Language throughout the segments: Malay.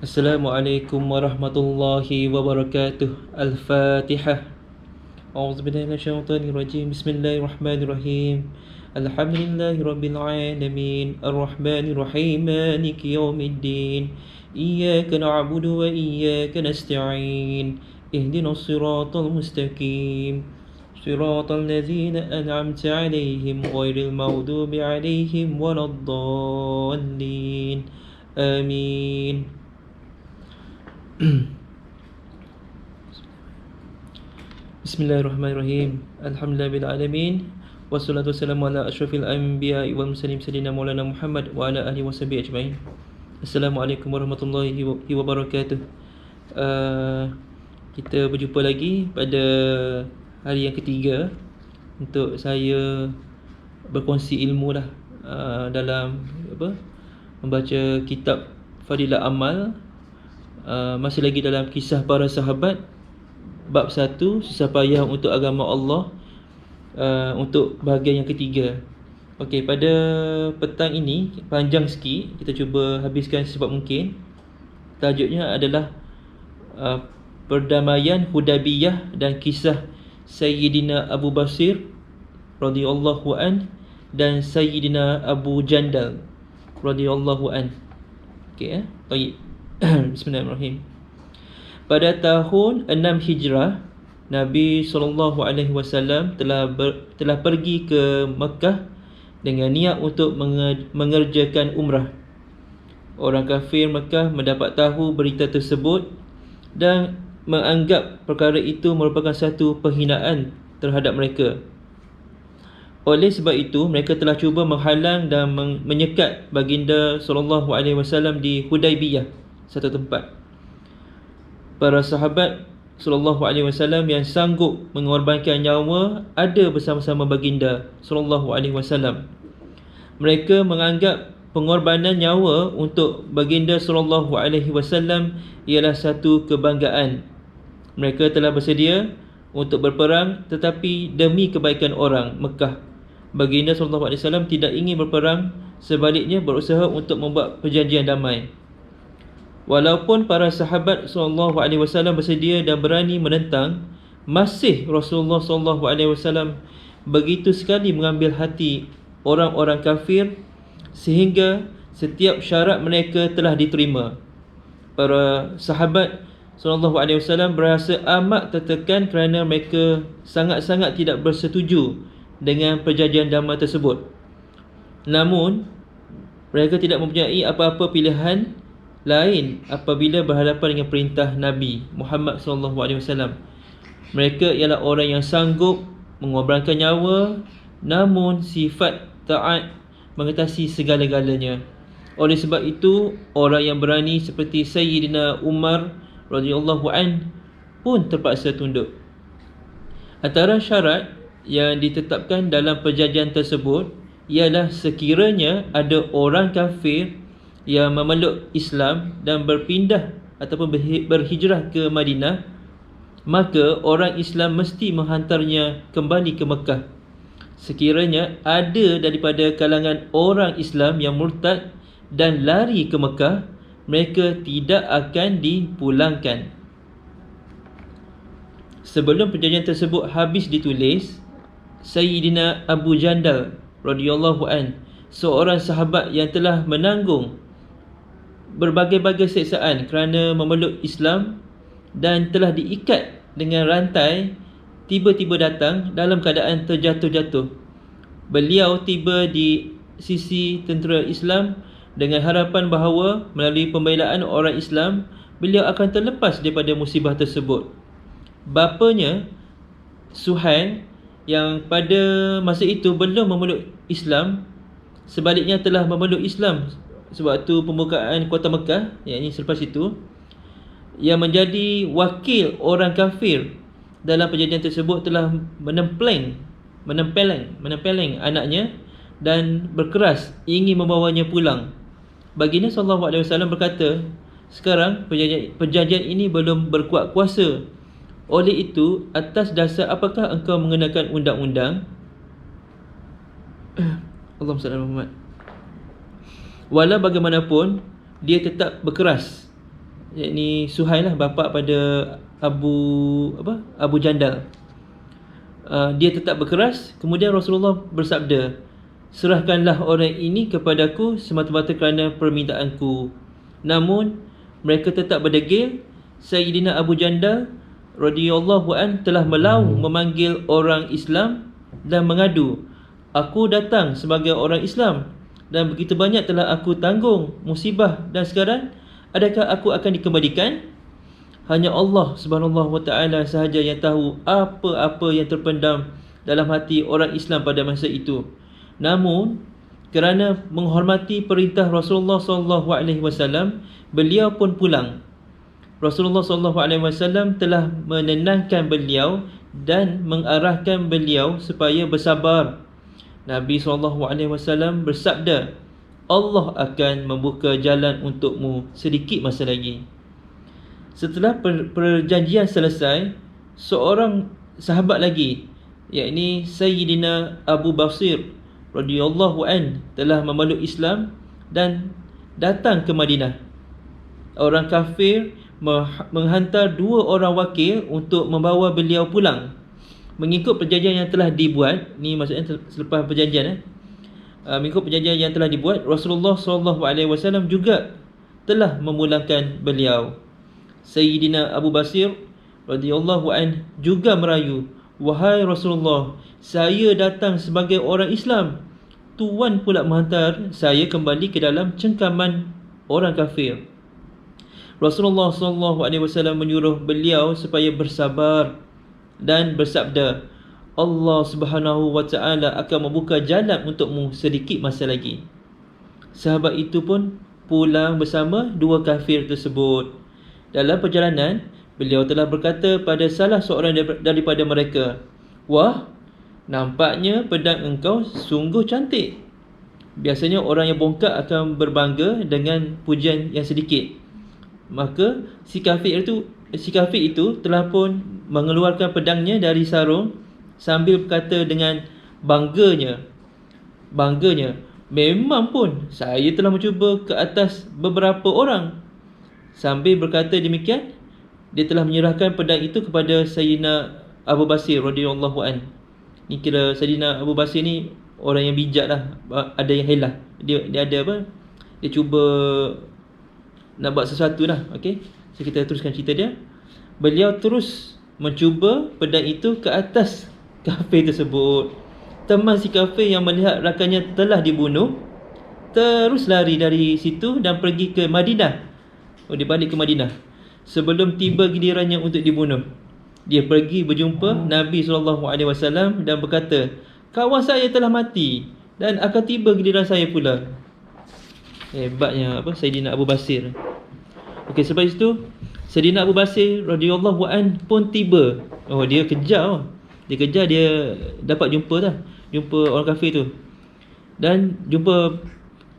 Assalamualaikum warahmatullahi wabarakatuh. Al-Fatihah. A'udzubillahi minasyaitonirrajim. Bismillahirrahmanirrahim. Alhamdulillahi rabbil alamin. Arrahmanirrahim. Maliki yaumiddin. Iyyaka na'budu wa iyyaka nasta'in. Ihdinas siratal mustaqim. Siratal ladzina an'amta 'alaihim ghairil maghdubi 'alaihim waladdallin. Amin. Bismillahirrahmanirrahim. Alhamdulillahirabbil wassalatu wassalamu ala asyrafil anbiya'i wal mursalin sayyidina Maulana Muhammad wa ala alihi washabihi ajma'in. Assalamualaikum warahmatullahi wabarakatuh. Kita berjumpa lagi pada hari yang ketiga untuk saya berkongsi ilmu lah dalam membaca kitab Fadilah Amal. Masih lagi dalam kisah para sahabat, bab 1, susah payah untuk agama Allah, untuk bahagian yang ketiga. Okey, pada petang ini panjang sikit, kita cuba habiskan secepat mungkin. Tajuknya adalah Perdamaian Hudaybiyah dan kisah Sayyidina Abu Basir radhiyallahu an dan Sayyidina Abu Jandal radhiyallahu an. Okey, baik. Bismillahirrahmanirrahim. Pada tahun 6 Hijrah, Nabi SAW telah pergi ke Mekah dengan niat untuk mengerjakan umrah. Orang kafir Mekah mendapat tahu berita tersebut dan menganggap perkara itu merupakan satu penghinaan terhadap mereka. Oleh sebab itu, mereka telah cuba menghalang dan menyekat baginda SAW di Hudaybiyah, satu tempat. Para sahabat SAW yang sanggup mengorbankan nyawa ada bersama-sama baginda SAW. Mereka menganggap pengorbanan nyawa untuk baginda SAW ialah satu kebanggaan. Mereka telah bersedia untuk berperang, tetapi demi kebaikan orang Mekah, baginda SAW tidak ingin berperang, sebaliknya berusaha untuk membuat perjanjian damai. Walaupun para sahabat SAW bersedia dan berani menentang, masih Rasulullah SAW begitu sekali mengambil hati orang-orang kafir sehingga setiap syarat mereka telah diterima. Para sahabat SAW berasa amat tertekan kerana mereka sangat-sangat tidak bersetuju dengan perjanjian damai tersebut. Namun, mereka tidak mempunyai apa-apa pilihan lain apabila berhadapan dengan perintah Nabi Muhammad SAW. Mereka ialah orang yang sanggup mengorbankan nyawa, namun sifat taat mengatasi segala-galanya. Oleh sebab itu, orang yang berani seperti Sayyidina Umar radhiyallahu an pun terpaksa tunduk. Antara syarat yang ditetapkan dalam perjanjian tersebut ialah sekiranya ada orang kafir yang memeluk Islam dan berpindah ataupun berhijrah ke Madinah, maka orang Islam mesti menghantarnya kembali ke Mekah. Sekiranya ada daripada kalangan orang Islam yang murtad dan lari ke Mekah, mereka tidak akan dipulangkan. Sebelum perjanjian tersebut habis ditulis, Sayyidina Abu Jandal radhiyallahu an, seorang sahabat yang telah menanggung berbagai-bagai siksaan kerana memeluk Islam dan telah diikat dengan rantai, tiba-tiba datang dalam keadaan terjatuh-jatuh. Beliau tiba di sisi tentera Islam dengan harapan bahawa melalui pembelaan orang Islam, beliau akan terlepas daripada musibah tersebut. Bapanya, Suhail, yang pada masa itu belum memeluk Islam, sebaliknya telah memeluk Islam sewaktu pembukaan kota Mekah, yakni selepas itu, yang menjadi wakil orang kafir dalam perjanjian tersebut, telah menempeleng anaknya dan berkeras ingin membawanya pulang. Baginda SAW berkata, sekarang perjanjian ini belum berkuat kuasa. Oleh itu, atas dasar apakah engkau mengenakan undang-undang? Allahumma salli ala Muhammad. Walau bagaimanapun, dia tetap berkeras yakni Suhail lah, bapa pada Abu Jandal. Dia tetap berkeras. Kemudian Rasulullah bersabda, serahkanlah orang ini kepadaku semata-mata kerana permintaanku. Namun mereka tetap berdegil. Sayyidina Abu Jandal radhiyallahu an telah melaung memanggil orang Islam dan mengadu, aku datang sebagai orang Islam dan begitu banyak telah aku tanggung musibah, dan sekarang adakah aku akan dikembalikan? Hanya Allah Subhanahu wa taala sahaja yang tahu apa-apa yang terpendam dalam hati orang Islam pada masa itu. Namun kerana menghormati perintah Rasulullah sallallahu alaihi wasallam, beliau pun pulang. Rasulullah sallallahu alaihi wasallam telah menenangkan beliau dan mengarahkan beliau supaya bersabar. Nabi sallallahu alaihi wasallam bersabda, Allah akan membuka jalan untukmu sedikit masa lagi. Setelah perjanjian selesai, seorang sahabat lagi, yakni Sayyidina Abu Basir radhiyallahu an telah memeluk Islam dan datang ke Madinah. Orang kafir menghantar 2 orang wakil untuk membawa beliau pulang. Mengikut perjanjian yang telah dibuat, ni maksudnya selepas perjanjian mengikut perjanjian yang telah dibuat, Rasulullah SAW juga telah memulangkan beliau. Sayyidina Abu Basir radhiyallahu an juga merayu, wahai Rasulullah, saya datang sebagai orang Islam, tuan pula menghantar saya kembali ke dalam cengkaman orang kafir. Rasulullah SAW menyuruh beliau supaya bersabar dan bersabda, Allah Subhanahu wa taala akan membuka jalan untukmu sedikit masa lagi. Sahabat itu pun pulang bersama 2 kafir tersebut. Dalam perjalanan, beliau telah berkata pada salah seorang daripada mereka, wah, nampaknya pedang engkau sungguh cantik. Biasanya orang yang bongkak akan berbangga dengan pujian yang sedikit. Maka si kafir itu telah pun mengeluarkan pedangnya dari sarung sambil berkata dengan bangganya, memang pun saya telah mencuba ke atas beberapa orang. Sambil berkata demikian, dia telah menyerahkan pedang itu kepada Sayyidina Abu Basir radhiyallahu an. Ni kira Sayyidina Abu Basir ni orang yang bijak lah, ada yang helah. Dia ada apa? Dia cuba nak buat sesuatu lah. Okey, so kita teruskan cerita dia. Beliau terus mencuba pedang itu ke atas kafir tersebut. Teman si kafir yang melihat rakannya telah dibunuh terus lari dari situ dan pergi ke Madinah. Dia balik ke Madinah. Sebelum tiba gilirannya untuk dibunuh, dia pergi berjumpa Nabi SAW dan berkata, kawan saya telah mati dan akan tiba giliran saya pula. Hebatnya Sayyidina Abu Basir. Okey, sebab itu Sayyidina Abu Basir radhiyallahu an pun tiba. Dia kejar. Dia dapat jumpa orang kafir tu. Dan jumpa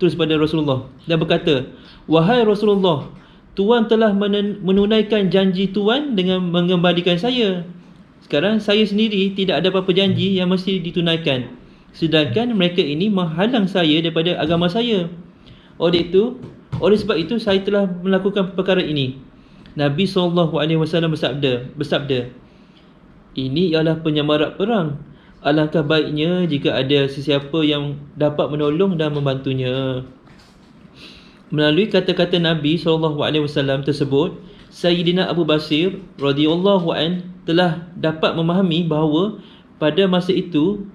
terus pada Rasulullah dan berkata, wahai Rasulullah, tuan telah menunaikan janji tuan dengan mengembalikan saya. Sekarang saya sendiri tidak ada apa-apa janji yang mesti ditunaikan, sedangkan mereka ini menghalang saya daripada agama saya. Oleh sebab itu saya telah melakukan perkara ini. Nabi SAW bersabda, ini ialah penyamarat perang. Alangkah baiknya jika ada sesiapa yang dapat menolong dan membantunya. Melalui kata-kata Nabi SAW tersebut, Sayyidina Abu Basir radhiyallahu an telah dapat memahami bahawa pada masa itu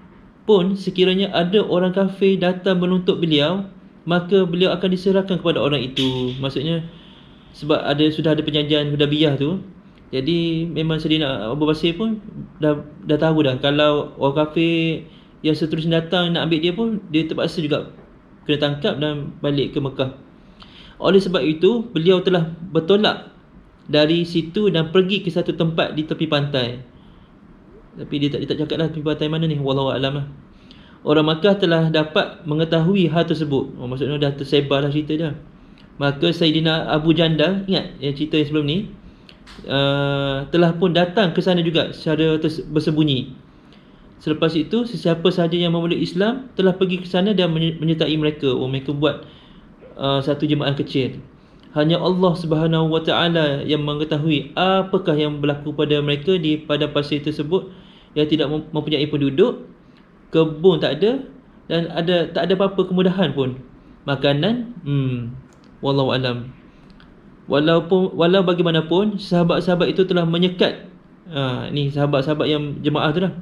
pun sekiranya ada orang kafir datang menuntut beliau, maka beliau akan diserahkan kepada orang itu. Maksudnya sebab sudah ada perjanjian Hudaybiyah tu. Jadi memang Sayyidina Abu Basir pun dah tahu dah, kalau orang kafir yang seterusnya datang nak ambil dia pun, dia terpaksa juga kena tangkap dan balik ke Mekah. Oleh sebab itu, beliau telah bertolak dari situ dan pergi ke satu tempat di tepi pantai. Tapi dia tak cakap lah tepi pantai mana ni, wallahu a'lam lah. Orang Makkah telah dapat mengetahui hal tersebut. Maksudnya dah tersebar lah cerita dia. Maka Sayyidina Abu Jandal, ingat yang cerita yang sebelum ni, telah pun datang ke sana juga secara bersembunyi. Selepas itu, sesiapa sahaja yang memeluk Islam telah pergi ke sana dan menyertai mereka. Mereka buat satu jemaah kecil. Hanya Allah Subhanahu Wa Taala yang mengetahui apakah yang berlaku pada mereka di padang pasir tersebut yang tidak mempunyai penduduk, kebun tak ada, dan tak ada apa-apa kemudahan pun. Makanan, wallahu alam. Walau bagaimanapun, sahabat-sahabat itu telah menyekat, ni sahabat-sahabat yang jemaah tu lah,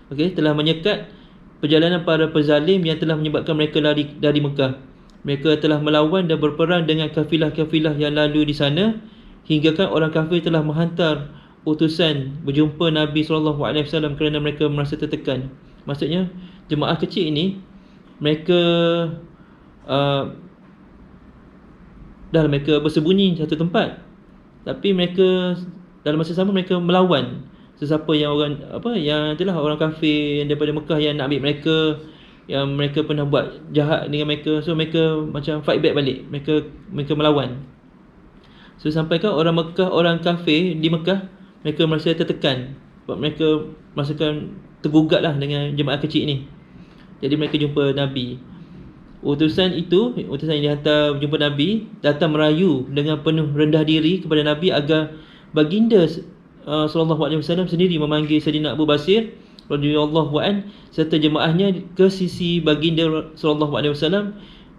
okey, telah menyekat perjalanan para pezalim yang telah menyebabkan mereka lari dari Mekah. Mereka telah melawan dan berperang dengan kafilah-kafilah yang lalu di sana, hinggakan orang kafir telah menghantar utusan berjumpa Nabi SAW kerana mereka merasa tertekan. Maksudnya jemaah kecil ini, mereka mereka bersembunyi satu tempat, tapi mereka dalam masa sama mereka melawan sesiapa yang orang kafir yang daripada Mekah yang nak ambil mereka, yang mereka pernah buat jahat dengan mereka. So mereka macam fight back balik, mereka melawan. So sampaikan orang kafir di Mekah, mereka merasa tertekan sebab mereka merasakan tergugat lah dengan jemaah kecil ni. Jadi mereka jumpa Nabi. Utusan yang dihantar jumpa Nabi, datang merayu dengan penuh rendah diri kepada Nabi agar baginda SAW sendiri memanggil Sayyidina Abu Basir radhiyallahu an serta jemaahnya ke sisi baginda SAW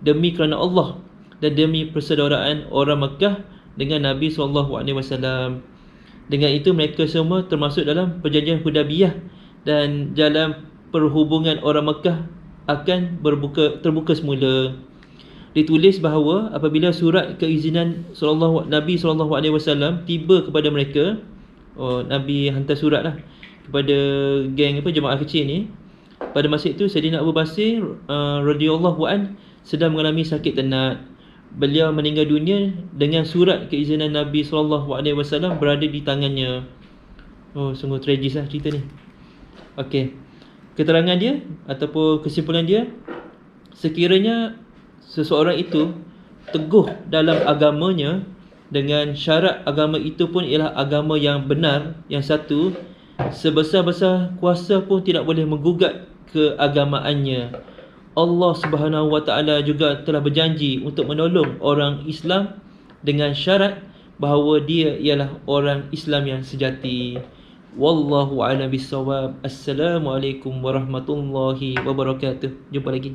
demi kerana Allah dan demi persaudaraan orang Mekah dengan Nabi SAW. Dengan itu mereka semua termasuk dalam perjanjian Hudaybiyah, dan jalan perhubungan orang Mekah akan terbuka semula. Ditulis bahawa apabila surat keizinan Nabi SAW tiba kepada mereka, Nabi hantar surat lah kepada geng jemaah kecil ni. Pada masa itu Sayyidina Abu Basir radhiyallahu an sedang mengalami sakit tenat. Beliau meninggal dunia dengan surat keizinan Nabi SAW berada di tangannya. Sungguh tragis lah cerita ni. Okey, keterangan dia ataupun kesimpulan dia, sekiranya seseorang itu teguh dalam agamanya dengan syarat agama itu pun ialah agama yang benar, yang satu, sebesar-besar kuasa pun tidak boleh menggugat keagamaannya. Allah Subhanahu Wa Taala juga telah berjanji untuk menolong orang Islam dengan syarat bahawa dia ialah orang Islam yang sejati. Wallahu a'lam bissawab. Assalamualaikum warahmatullahi wabarakatuh. Jumpa lagi.